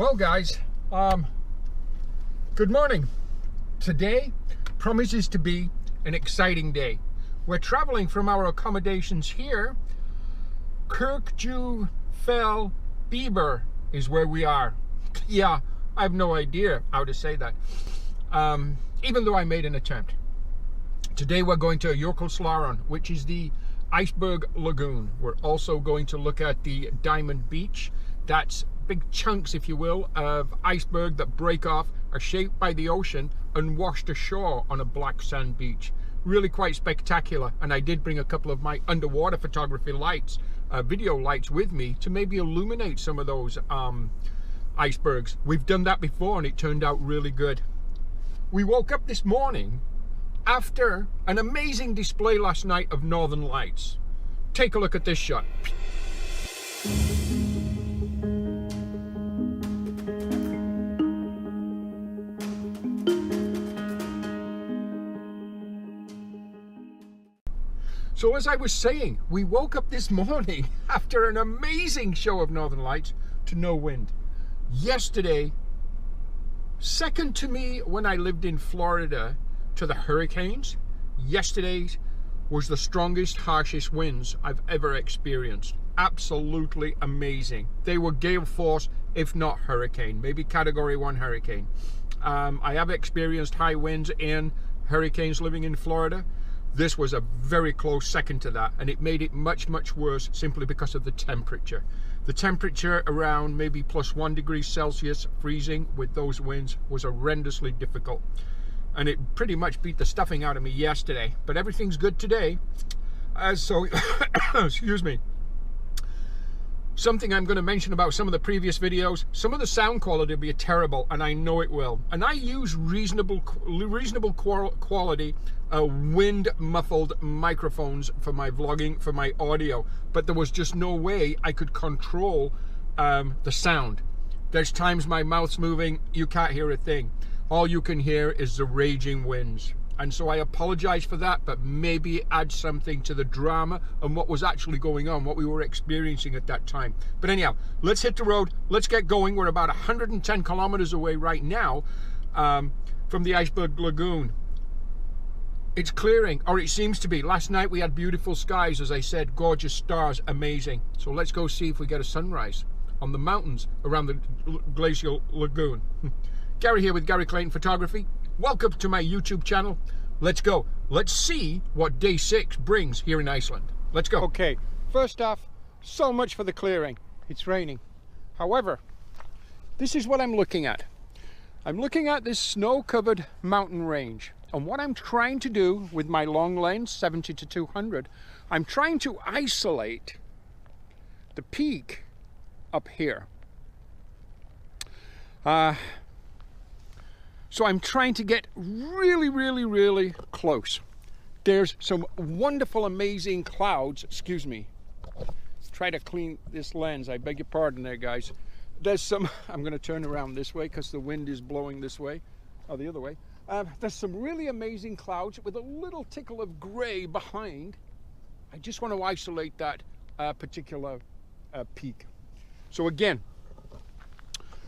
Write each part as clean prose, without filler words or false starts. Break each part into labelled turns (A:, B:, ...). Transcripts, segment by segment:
A: Well guys, good morning. Today promises to be an exciting day. We're traveling from our accommodations here. Jokulsarlon Glacier is where we are. Yeah, I have no idea how to say that, even though I made an attempt. Today we're going to Jokulsarlon, which is the Iceberg Lagoon. We're also going to look at the Diamond Beach. That's big chunks, if you will, of iceberg that break off, are shaped by the ocean and washed ashore on a black sand beach. Really quite spectacular. And I did bring a couple of my underwater photography lights, video lights with me to maybe illuminate some of those icebergs. We've done that before and it turned out really good. We woke up this morning after an amazing display last night of northern lights. Take a look at this shot. So as I was saying, we woke up this morning after an amazing show of northern lights to no wind. Yesterday, second to me when I lived in Florida to the hurricanes, yesterday was the strongest, harshest winds I've ever experienced. Absolutely amazing. They were gale force, if not hurricane, maybe category 1 hurricane. I have experienced high winds and hurricanes living in Florida. This was a very close second to that, and it made it much, much worse simply because of the temperature. The temperature around maybe +1 degree Celsius, freezing with those winds, was horrendously difficult. And it pretty much beat the stuffing out of me yesterday, but everything's good today. So, excuse me. Something I'm going to mention about some of the previous videos, some of the sound quality will be terrible, and I know it will. And I use reasonable quality wind muffled microphones for my vlogging, for my audio, but there was just no way I could control the sound. There's times my mouth's moving, you can't hear a thing. All you can hear is the raging winds. And so I apologize for that, but maybe add something to the drama and what was actually going on, what we were experiencing at that time. But anyhow, let's hit the road, let's get going. We're about 110 kilometers away right now from the Iceberg Lagoon. It's clearing, or it seems to be. Last night we had beautiful skies, as I said, gorgeous stars, amazing. So let's go see if we get a sunrise on the mountains around the Glacier Lagoon. Gary here with Gary Clayton Photography. Welcome to my YouTube channel. Let's go. Let's see what day 6 brings here in Iceland. Let's go. Okay, first off, so much for the clearing. It's raining. However, this is what I'm looking at. I'm looking at this snow-covered mountain range. And what I'm trying to do with my long lens, 70-200, I'm trying to isolate the peak up here. So I'm trying to get really close. There's some wonderful, amazing clouds. Excuse me. Try to clean this lens. I beg your pardon there, guys. There's some, I'm going to turn around this way because the wind is blowing this way, or the other way. There's some really amazing clouds with a little tickle of gray behind. I just want to isolate that particular peak. So again,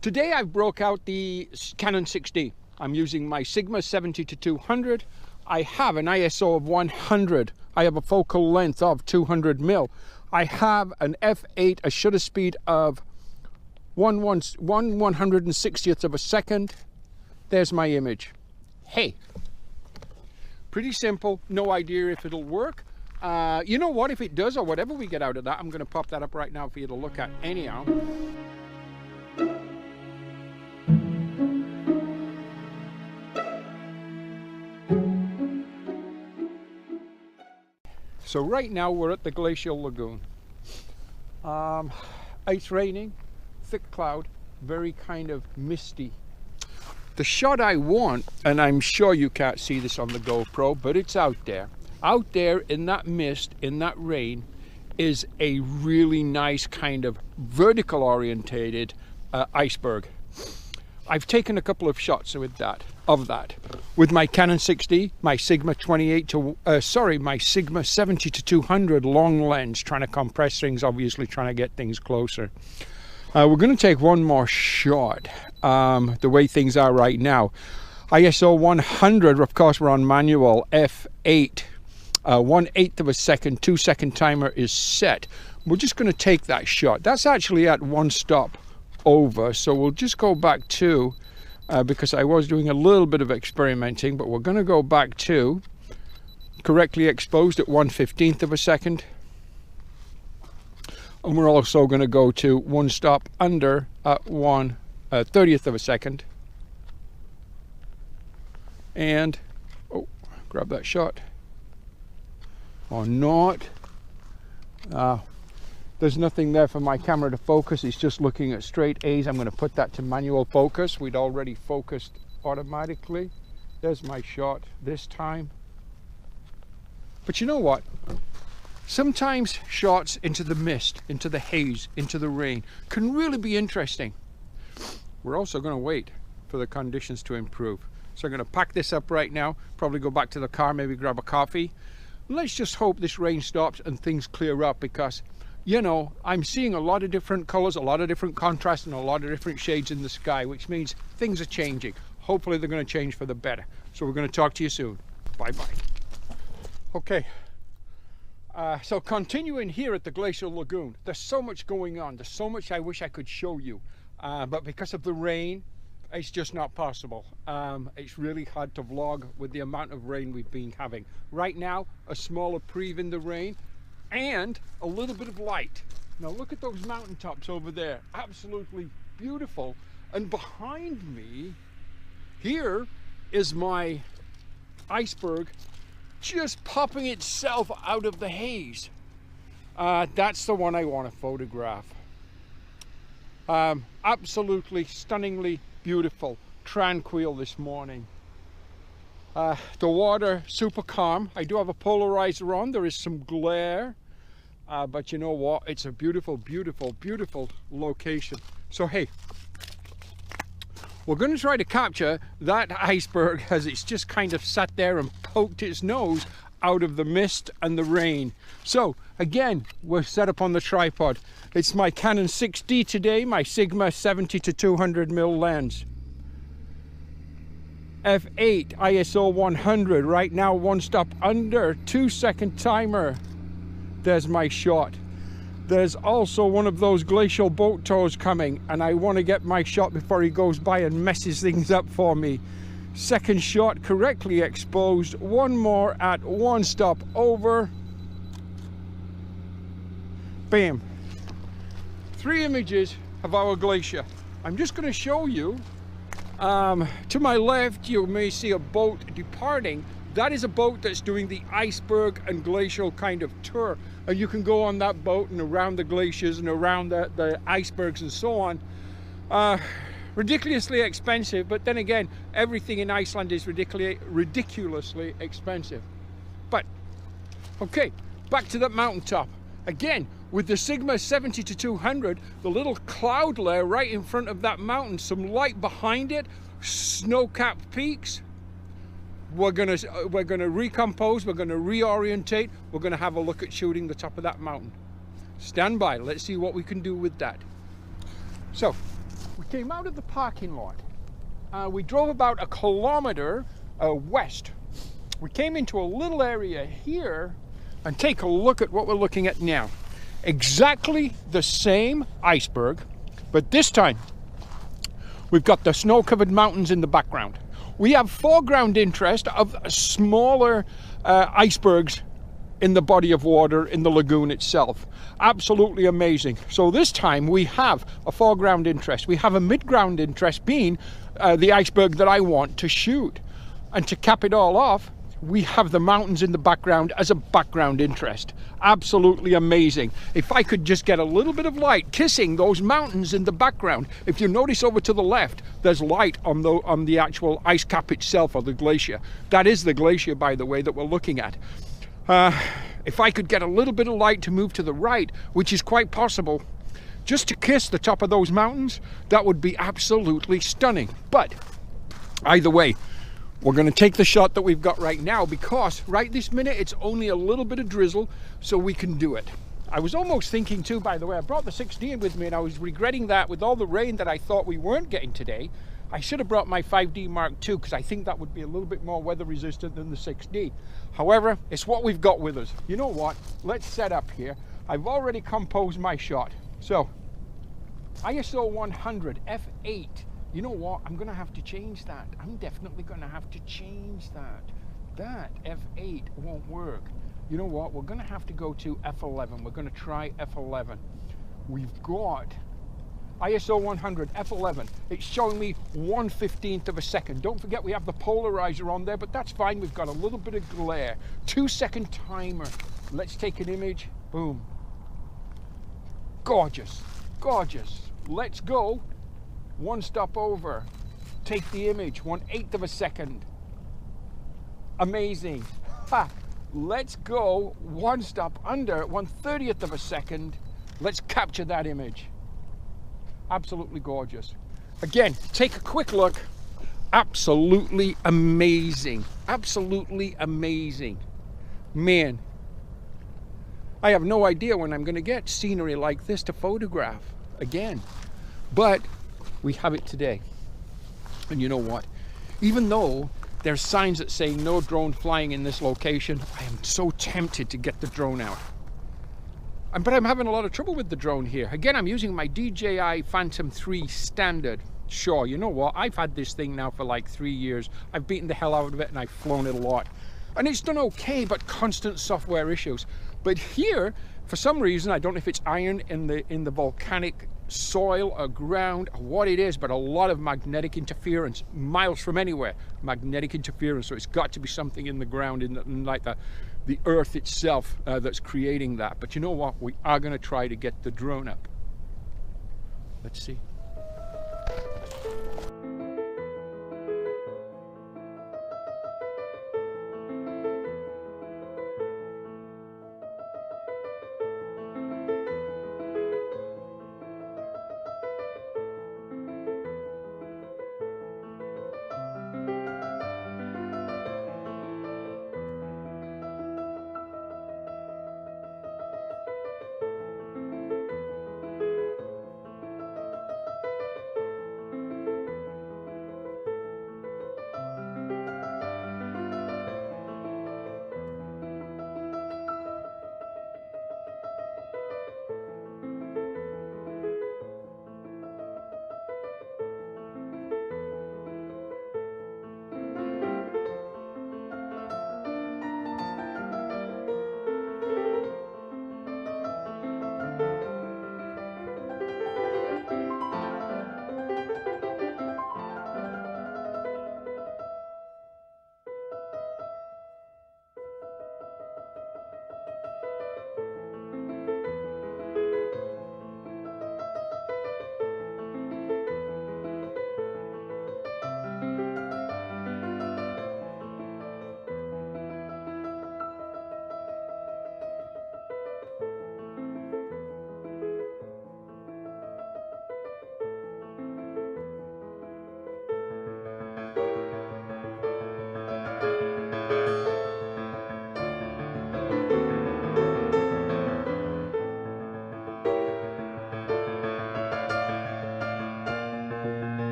A: today I've broke out the Canon 6D. I'm using my Sigma 70-200. I have an ISO of 100. I have a focal length of 200mm. I have an f8, a shutter speed of 1/160th of a second. There's my image. Hey, pretty simple. No idea if it'll work. You know what? If it does, or whatever we get out of that, I'm going to pop that up right now for you to look at anyhow. So right now we're at the Glacier Lagoon. It's raining, thick cloud, very kind of misty. The shot I want, and I'm sure you can't see this on the GoPro, but it's out there. Out there in that mist, in that rain, is a really nice kind of vertical orientated iceberg. I've taken a couple of shots with that, with my Canon 6D, my Sigma 70-200 long lens, trying to compress things, obviously trying to get things closer. We're going to take one more shot, the way things are right now. ISO 100, of course, we're on manual, F8, 1/8 of a second, 2-second timer is set. We're just going to take that shot. That's actually at 1 stop over, so we'll just go back to, because I was doing a little bit of experimenting, but we're going to go back to correctly exposed at 1/15 of a second. And we're also going to go to 1 stop under at 1/30th of a second. And, oh, grab that shot. Or not. There's nothing there for my camera to focus. It's just looking at straight A's. I'm going to put that to manual focus. We'd already focused automatically. There's my shot this time. But you know what? Sometimes shots into the mist, into the haze, into the rain can really be interesting. We're also going to wait for the conditions to improve. So I'm going to pack this up right now, probably go back to the car, maybe grab a coffee. Let's just hope this rain stops and things clear up, because, you know, I'm seeing a lot of different colors, a lot of different contrasts, and a lot of different shades in the sky, which means things are changing. Hopefully they're going to change for the better. So we're going to talk to you soon. Bye-bye. Okay. So continuing here at the Glacier Lagoon, there's so much going on. There's so much I wish I could show you. But because of the rain, it's just not possible. It's really hard to vlog with the amount of rain we've been having. Right now, a small reprieve in the rain and a little bit of light. Now look at those mountaintops over there. Absolutely beautiful. And behind me, here is my iceberg just popping itself out of the haze. That's the one I want to photograph. Absolutely stunningly beautiful, tranquil this morning. The water super calm. I do have a polarizer on. There is some glare, but you know what? It's a beautiful, beautiful, beautiful location. So hey, we're going to try to capture that iceberg as it's just kind of sat there and poked its nose out of the mist and the rain. So again, we're set up on the tripod. It's my Canon 6D today, my Sigma 70-200mm lens. F8 ISO 100, right now 1 stop under, 2-second timer. There's my shot. There's also one of those glacial boat tows coming, and I want to get my shot before he goes by and messes things up for me. Second shot correctly exposed. One more at 1 stop over. Bam. 3 images of our glacier. I'm just going to show you. To my left, you may see a boat departing. That is a boat that's doing the iceberg and glacial kind of tour. And you can go on that boat and around the glaciers and around the icebergs and so on. Ridiculously expensive, but then again, everything in Iceland is ridiculously expensive. But, okay, back to that mountaintop. Again, with the Sigma 70-200, the little cloud layer right in front of that mountain, some light behind it, snow-capped peaks. We're gonna recompose, we're gonna reorientate, we're gonna have a look at shooting the top of that mountain. Stand by, let's see what we can do with that. So, we came out of the parking lot. We drove about 1 kilometer west. We came into a little area here, and take a look at what we're looking at now. Exactly the same iceberg, but this time, we've got the snow-covered mountains in the background. We have foreground interest of smaller icebergs in the body of water in the lagoon itself. Absolutely amazing. So this time we have a foreground interest. We have a midground interest being the iceberg that I want to shoot. And to cap it all off, we have the mountains in the background as a background interest. Absolutely amazing. If I could just get a little bit of light kissing those mountains in the background. If you notice over to the left, there's light on the actual ice cap itself, or the glacier. That is the glacier, by the way, that we're looking at. If I could get a little bit of light to move to the right, which is quite possible, just to kiss the top of those mountains, that would be absolutely stunning. But either way, we're going to take the shot that we've got right now, because right this minute it's only a little bit of drizzle, so we can do it. I was almost thinking too, by the way, I brought the 6D with me and I was regretting that with all the rain that I thought we weren't getting today. I should have brought my 5D Mark II because I think that would be a little bit more weather resistant than the 6D. However, it's what we've got with us. You know what? Let's set up here. I've already composed my shot. So, ISO 100 f8. You know what? I'm going to have to change that. I'm definitely going to have to change that. That f8 won't work. You know what? We're going to have to go to f11. We're going to try f11. We've got ISO 100 f11. It's showing me 1/15 of a second. Don't forget we have the polarizer on there, but that's fine. We've got a little bit of glare. 2-second timer. Let's take an image. Boom. Gorgeous. Gorgeous. Let's go. One stop over. Take the image. 1/8 of a second. Amazing. Ha. Let's go one stop under. 1/30th of a second. Let's capture that image. Absolutely gorgeous. Again, take a quick look. Absolutely amazing. Absolutely amazing. Man, I have no idea when I'm going to get scenery like this to photograph again. But we have it today. And you know what? Even though there's signs that say no drone flying in this location, I am so tempted to get the drone out. But I'm having a lot of trouble with the drone here. Again, I'm using my DJI Phantom 3 Standard. Sure, you know what? I've had this thing now for like 3 years. I've beaten the hell out of it and I've flown it a lot. And it's done okay, but constant software issues. But here, for some reason, I don't know if it's iron in the volcanic soil or ground or what it is, but a lot of magnetic interference, miles from anywhere, magnetic interference. So it's got to be something in the ground, in like the earth itself that's creating that. But you know what? We are going to try to get the drone up. Let's see.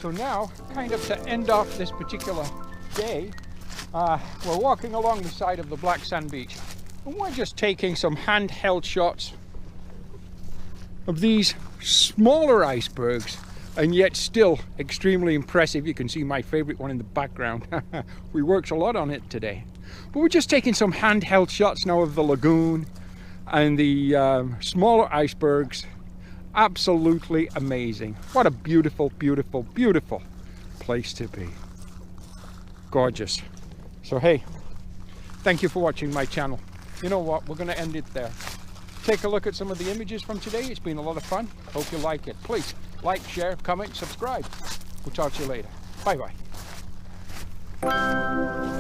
A: So now, kind of to end off this particular day, we're walking along the side of the black sand beach, and we're just taking some handheld shots of these smaller icebergs, and yet still extremely impressive. You can see my favorite one in the background. We worked a lot on it today. But we're just taking some handheld shots now of the lagoon and the smaller icebergs. Absolutely amazing. What a beautiful, beautiful, beautiful place to be. Gorgeous. So hey, thank you for watching my channel. You know what, we're going to end it there. Take a look at some of the images from today. It's been a lot of fun. Hope you like it. Please like, share, comment, subscribe. We'll talk to you later. Bye bye.